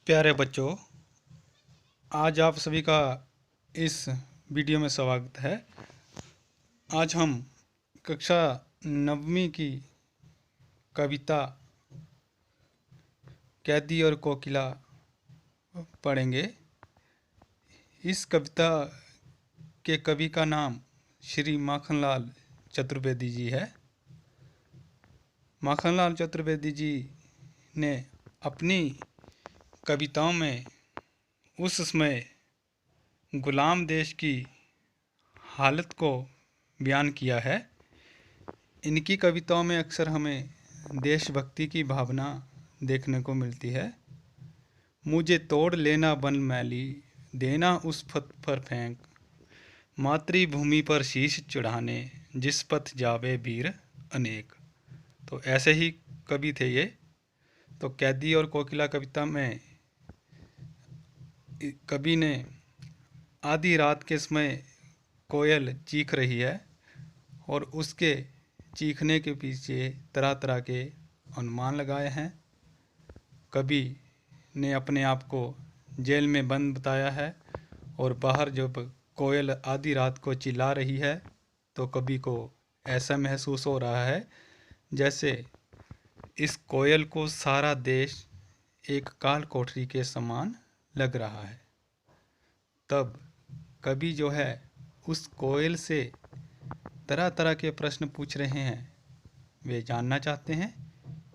प्यारे बच्चों, आज आप सभी का इस वीडियो में स्वागत है। आज हम कक्षा नववीं की कविता कैदी और कोकिला पढ़ेंगे। इस कविता के कवि का नाम श्री माखनलाल चतुर्वेदी जी है। माखनलाल चतुर्वेदी जी ने अपनी कविताओं में उस समय गुलाम देश की हालत को बयान किया है। इनकी कविताओं में अक्सर हमें देशभक्ति की भावना देखने को मिलती है। मुझे तोड़ लेना बन मैली, देना उस पथ पर फेंक, मातृभूमि पर शीश चढ़ाने, जिस पथ जावे वीर अनेक। तो ऐसे ही कवि थे ये। तो कैदी और कोकिला कविता में कवि ने आधी रात के समय कोयल चीख रही है और उसके चीखने के पीछे तरह तरह के अनुमान लगाए हैं। कवि ने अपने आप को जेल में बंद बताया है और बाहर जब कोयल आधी रात को चिल्ला रही है तो कवि को ऐसा महसूस हो रहा है जैसे इस कोयल को सारा देश एक काल कोठरी के समान लग रहा है। तब कवि जो है उस कोयल से तरह तरह के प्रश्न पूछ रहे हैं। वे जानना चाहते हैं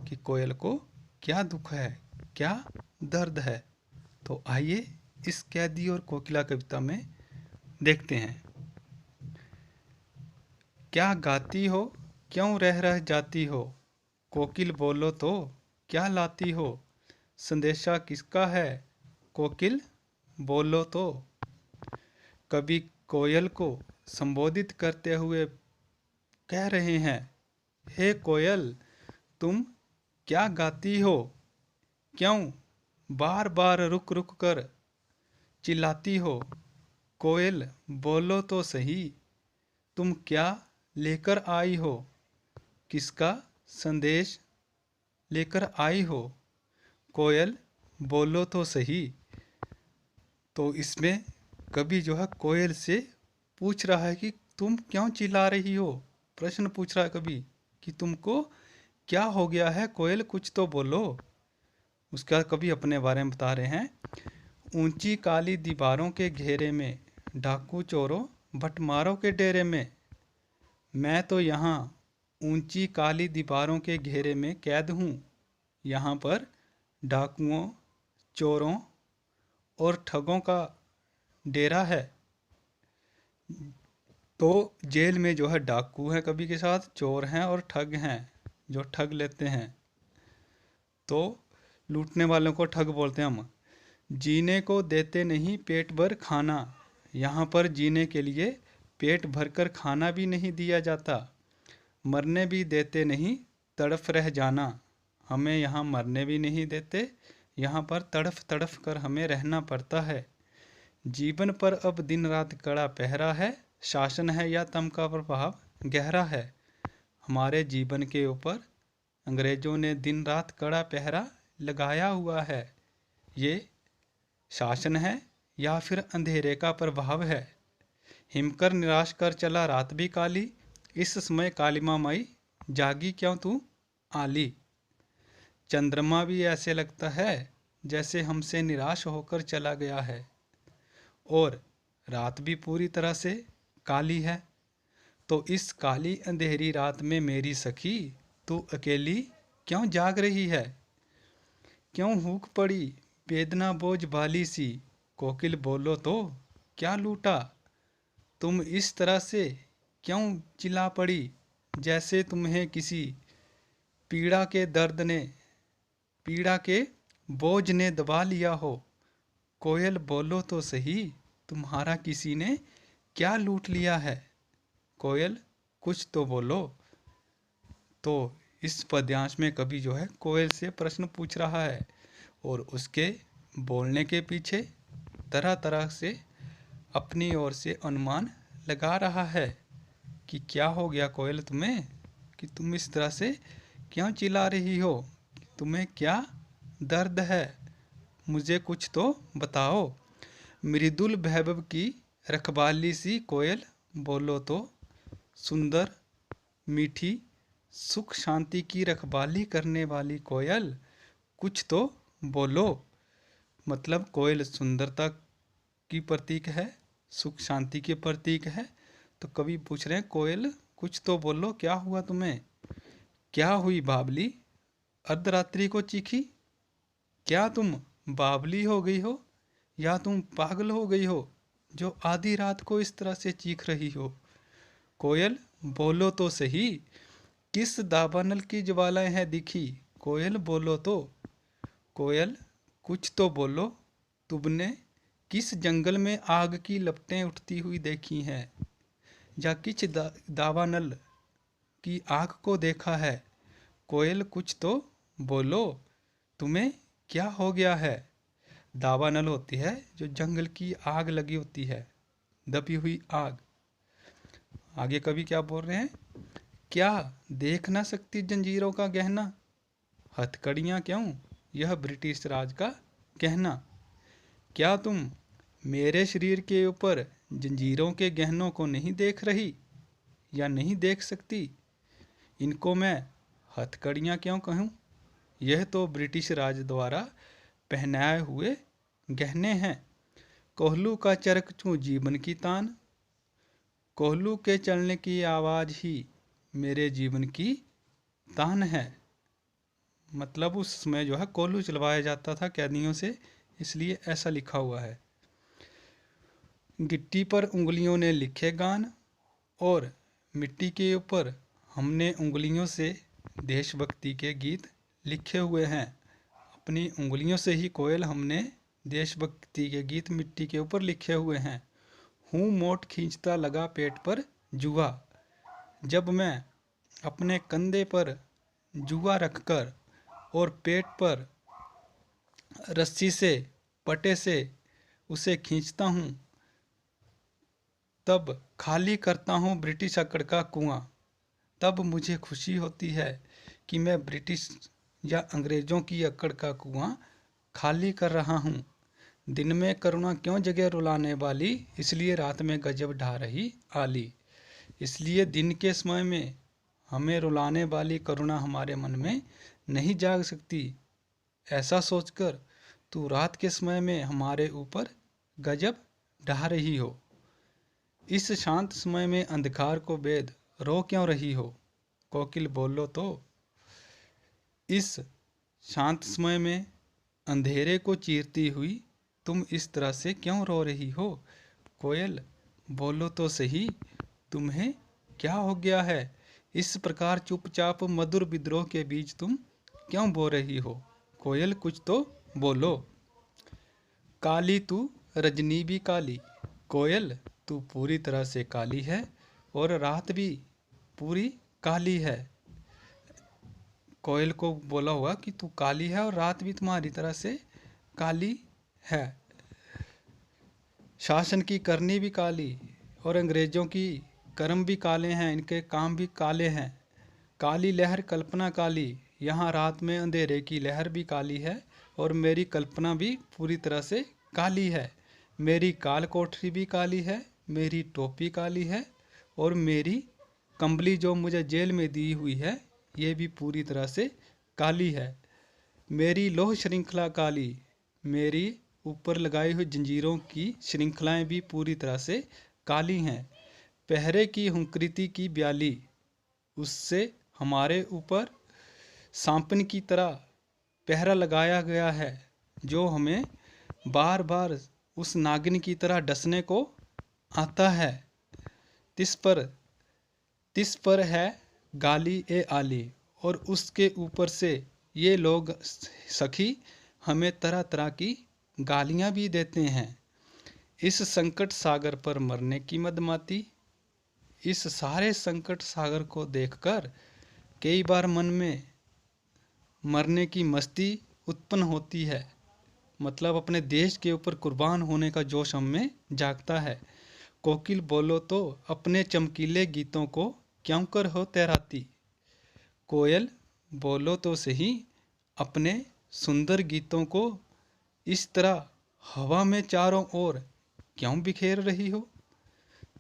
कि कोयल को क्या दुख है, क्या दर्द है। तो आइए इस कैदी और कोकिला कविता में देखते हैं। क्या गाती हो, क्यों रह जाती हो, कोकिल बोलो तो क्या लाती हो, संदेशा किसका है, कोकिल बोलो तो। कवि कोयल को संबोधित करते हुए कह रहे हैं, हे कोयल, तुम क्या गाती हो, क्यों बार बार रुक रुक कर चिल्लाती हो, कोयल बोलो तो सही, तुम क्या लेकर आई हो, किसका संदेश लेकर आई हो, कोयल बोलो तो सही। तो इसमें कवि जो है कोयल से पूछ रहा है कि तुम क्यों चिल्ला रही हो। प्रश्न पूछ रहा है कवि कि तुमको क्या हो गया है कोयल, कुछ तो बोलो। उसका कवि अपने बारे में बता रहे हैं। ऊंची काली दीवारों के घेरे में, डाकू चोरों भटमारों के डेरे में, मैं तो यहाँ ऊंची काली दीवारों के घेरे में कैद हूँ। यहाँ पर डाकुओं, चोरों और ठगों का डेरा है। तो जेल में जो है डाकू हैं कवि के साथ, चोर हैं और ठग हैं जो ठग लेते हैं। तो लूटने वालों को ठग बोलते हैं हम। जीने को देते नहीं पेट भर खाना, यहाँ पर जीने के लिए पेट भरकर खाना भी नहीं दिया जाता। मरने भी देते नहीं, तड़फ रह जाना, हमें यहाँ मरने भी नहीं देते, यहाँ पर तड़फ तड़फ कर हमें रहना पड़ता है। जीवन पर अब दिन रात कड़ा पहरा है, शासन है या तम का प्रभाव गहरा है। हमारे जीवन के ऊपर अंग्रेजों ने दिन रात कड़ा पहरा लगाया हुआ है। ये शासन है या फिर अंधेरे का प्रभाव है। हिमकर निराश कर चला रात भी काली, इस समय कालिमा माई जागी क्यों तू आली। चंद्रमा भी ऐसे लगता है जैसे हमसे निराश होकर चला गया है और रात भी पूरी तरह से काली है। तो इस काली अंधेरी रात में मेरी सखी, तू अकेली क्यों जाग रही है, क्यों हुक पड़ी वेदना बोझ भाली सी, कोकिल बोलो तो क्या लूटा, तुम इस तरह से क्यों चिल्ला पड़ी, जैसे तुम्हें किसी पीड़ा के दर्द ने, पीड़ा के बोझ ने दबा लिया हो, कोयल बोलो तो सही, तुम्हारा किसी ने क्या लूट लिया है, कोयल कुछ तो बोलो। तो इस पद्यांश में कवि जो है कोयल से प्रश्न पूछ रहा है और उसके बोलने के पीछे तरह तरह से अपनी ओर से अनुमान लगा रहा है कि क्या हो गया कोयल तुम्हें, कि तुम इस तरह से क्यों चिल्ला रही हो, तुम्हें क्या दर्द है, मुझे कुछ तो बताओ। मृदुल वैभव की रखवाली सी कोयल, बोलो तो। सुंदर, मीठी, सुख शांति की रखवाली करने वाली कोयल, कुछ तो बोलो। मतलब कोयल सुंदरता की प्रतीक है, सुख शांति के प्रतीक है। तो कवि पूछ रहे हैं, कोयल कुछ तो बोलो, क्या हुआ तुम्हें? क्या हुई बावली, अर्धरात्रि को चीखी? क्या तुम बावली हो गई हो, या तुम पागल हो गई हो, जो आधी रात को इस तरह से चीख रही हो? कोयल बोलो तो सही, किस दावानल की ज्वालाएं हैं दिखी? कोयल बोलो तो। कोयल कुछ तो बोलो, तुमने किस जंगल में आग की लपटें उठती हुई देखी हैं, या किस दावानल की आग को देखा है? कोयल कुछ तो बोलो, तुम्हें क्या हो गया है? दावानल होती है जो जंगल की आग लगी होती है, दबी हुई आग। आगे कवि क्या बोल रहे हैं, क्या देख ना सकती जंजीरों का गहना? हथकड़ियाँ क्यों, यह ब्रिटिश राज का कहना। क्या तुम मेरे शरीर के ऊपर जंजीरों के गहनों को नहीं देख रही, या नहीं देख सकती? इनको मैं हथकड़ियाँ क्यों कहूँ? यह तो ब्रिटिश राज द्वारा पहनाए हुए गहने हैं। कोहलू का चरक चूँ जीवन की तान, कोहलू के चलने की आवाज़ ही मेरे जीवन की तान है। मतलब उस समय जो है कोहलू चलवाया जाता था कैदियों से, इसलिए ऐसा लिखा हुआ है। गिट्टी पर उंगलियों ने लिखे गान, और मिट्टी के ऊपर हमने उंगलियों से देशभक्ति के गीत लिखे हुए हैं। अपनी उंगलियों से ही कोयल हमने देशभक्ति के गीत मिट्टी के ऊपर लिखे हुए हैं। हूँ मोट खींचता लगा पेट पर जुआ, जब मैं अपने कंधे पर जुआ रखकर और पेट पर रस्सी से, पटे से उसे खींचता हूँ, तब खाली करता हूँ ब्रिटिश अकड़ का कुआं। तब मुझे खुशी होती है कि मैं ब्रिटिश या अंग्रेज़ों की अकड़ का कुआं खाली कर रहा हूँ। दिन में करुणा क्यों जगह रुलाने वाली, इसलिए रात में गजब ढा रही आली। इसलिए दिन के समय में हमें रुलाने वाली करुणा हमारे मन में नहीं जाग सकती। ऐसा सोचकर तू रात के समय में हमारे ऊपर गजब ढा रही हो। इस शांत समय में अंधकार को बेद रो क्यों रही हो? कोकिल बोलो तो। इस शांत समय में अंधेरे को चीरती हुई तुम इस तरह से क्यों रो रही हो? कोयल बोलो तो सही, तुम्हें क्या हो गया है? इस प्रकार चुपचाप मधुर विद्रोह के बीच तुम क्यों बो रही हो? कोयल कुछ तो बोलो। काली तू रजनी भी काली, कोयल तू पूरी तरह से काली है, और रात भी पूरी काली है। कोयल को बोला हुआ कि तू काली है और रात भी तुम्हारी तरह से काली है। शासन की करनी भी काली, और अंग्रेजों की कर्म भी काले हैं, इनके काम भी काले हैं। काली लहर कल्पना काली, यहाँ रात में अंधेरे की लहर भी काली है, और मेरी कल्पना भी पूरी तरह से काली है। मेरी काल कोठरी भी काली है, मेरी टोपी काली है, और मेरी कंबली जो मुझे जेल में दी हुई है, ये भी पूरी तरह से काली है। मेरी लोह श्रृंखला काली, मेरी ऊपर लगाई हुई जंजीरों की श्रृंखलाएं भी पूरी तरह से काली हैं। पहरे की हुंकृति की ब्याली, उससे हमारे ऊपर सांपन की तरह पहरा लगाया गया है, जो हमें बार बार उस नागिन की तरह डसने को आता है। तिस पर है गाली ए आली, और उसके ऊपर से ये लोग सखी हमें तरह तरह की गालियाँ भी देते हैं। इस संकट सागर पर मरने की मदमाती, इस सारे संकट सागर को देखकर कई बार मन में मरने की मस्ती उत्पन्न होती है। मतलब अपने देश के ऊपर कुर्बान होने का जोश हम में जागता है। कोकिल बोलो तो अपने चमकीले गीतों को क्यों कर हो तैराती? कोयल बोलो तो सही, अपने सुंदर गीतों को इस तरह हवा में चारों ओर क्यों बिखेर रही हो?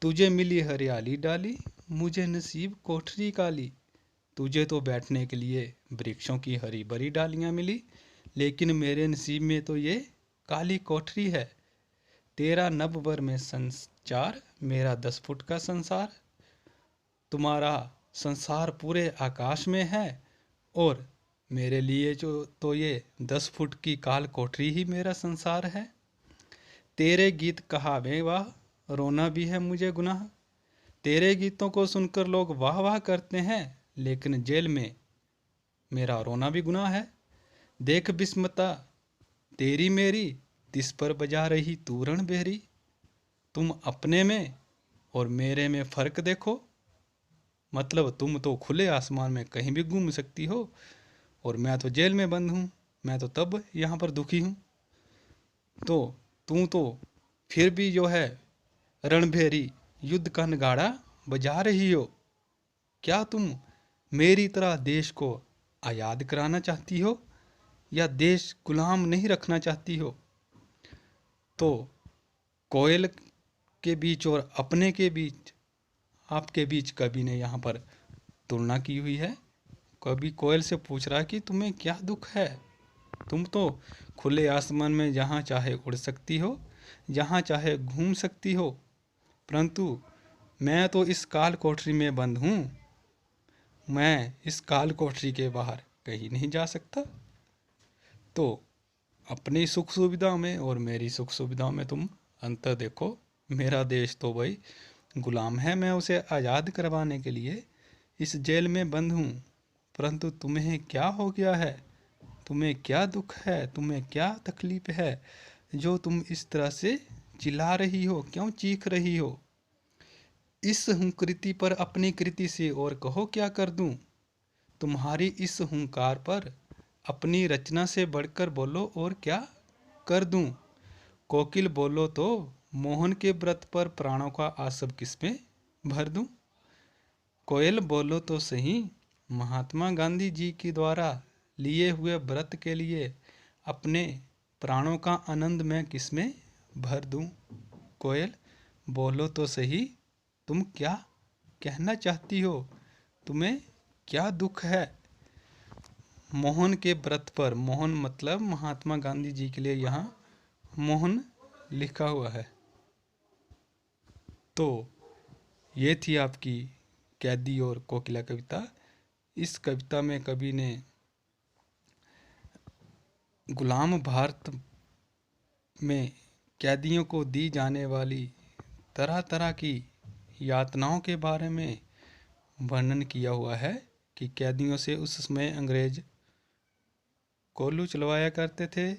तुझे मिली हरियाली डाली, मुझे नसीब कोठरी काली। तुझे तो बैठने के लिए वृक्षों की हरी भरी डालियां मिली, लेकिन मेरे नसीब में तो ये काली कोठरी है। तेरा नभ भर में संचार, मेरा 10 फुट का संसार। तुम्हारा संसार पूरे आकाश में है, और मेरे लिए जो तो ये 10 फुट की काल कोठरी ही मेरा संसार है। तेरे गीत कहावे वाह, रोना भी है मुझे गुनाह। तेरे गीतों को सुनकर लोग वाह वाह करते हैं, लेकिन जेल में मेरा रोना भी गुनाह है। देख बिस्मता तेरी मेरी, तिस पर बजा रही तू रणबेरी। तुम अपने में और मेरे में फर्क देखो, मतलब तुम तो खुले आसमान में कहीं भी घूम सकती हो, और मैं तो जेल में बंद हूँ। मैं तो तब यहाँ पर दुखी हूँ। तो तू तो फिर भी जो है रणभेरी युद्ध का नगाड़ा बजा रही हो। क्या तुम मेरी तरह देश को आज़ाद कराना चाहती हो, या देश गुलाम नहीं रखना चाहती हो? तो कोयल के बीच और अपने के बीच, आपके बीच कवि ने यहाँ पर तुलना की हुई है। कवि कोयल से पूछ रहा है कि तुम्हें क्या दुख है? तुम तो खुले आसमान में जहाँ चाहे उड़ सकती हो, जहाँ चाहे घूम सकती हो, परंतु मैं तो इस काल कोठरी में बंद हूँ। मैं इस काल कोठरी के बाहर कहीं नहीं जा सकता। तो अपनी सुख सुविधा में और मेरी सुख सुविधाओं में तुम अंतर देखो। मेरा देश तो भाई गुलाम है, मैं उसे आज़ाद करवाने के लिए इस जेल में बंद हूँ। परंतु तुम्हें क्या हो गया है? तुम्हें क्या दुख है? तुम्हें क्या तकलीफ है जो तुम इस तरह से चिल्ला रही हो? क्यों चीख रही हो? इस हुंकृति पर अपनी कृति से और कहो क्या कर दूं? तुम्हारी इस हुंकार पर अपनी रचना से बढ़कर बोलो और क्या कर दूं? कोकिल बोलो तो मोहन के व्रत पर प्राणों का आसव किसमें भर दूं? कोयल बोलो तो सही, महात्मा गांधी जी के द्वारा लिए हुए व्रत के लिए अपने प्राणों का आनंद मैं किसमें भर दूं? कोयल बोलो तो सही, तुम क्या कहना चाहती हो? तुम्हें क्या दुख है? मोहन के व्रत पर, मोहन मतलब महात्मा गांधी जी के लिए यहाँ मोहन लिखा हुआ है। तो ये थी आपकी कैदी और कोकिला कविता। इस कविता में कवि ने गुलाम भारत में कैदियों को दी जाने वाली तरह तरह की यातनाओं के बारे में वर्णन किया हुआ है कि कैदियों से उस समय अंग्रेज कोल्लू चलवाया करते थे।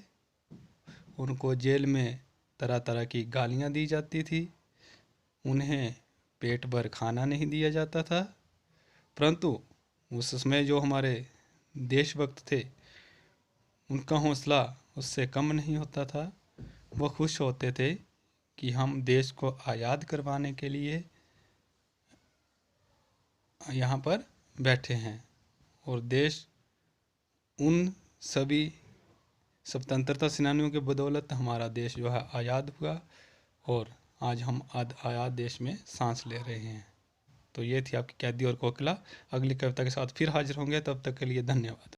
उनको जेल में तरह तरह की गालियाँ दी जाती थी, उन्हें पेट भर खाना नहीं दिया जाता था। परंतु उस समय जो हमारे देशभक्त थे, उनका हौसला उससे कम नहीं होता था। वह खुश होते थे कि हम देश को आज़ाद करवाने के लिए यहाँ पर बैठे हैं, और देश उन सभी स्वतंत्रता सेनानियों के बदौलत हमारा देश जो है आज़ाद हुआ, और आज हम आज़ाद देश में सांस ले रहे हैं। तो ये थी आपकी कैदी और कोकिला। अगली कविता के साथ फिर हाजिर होंगे, तब तक के लिए धन्यवाद।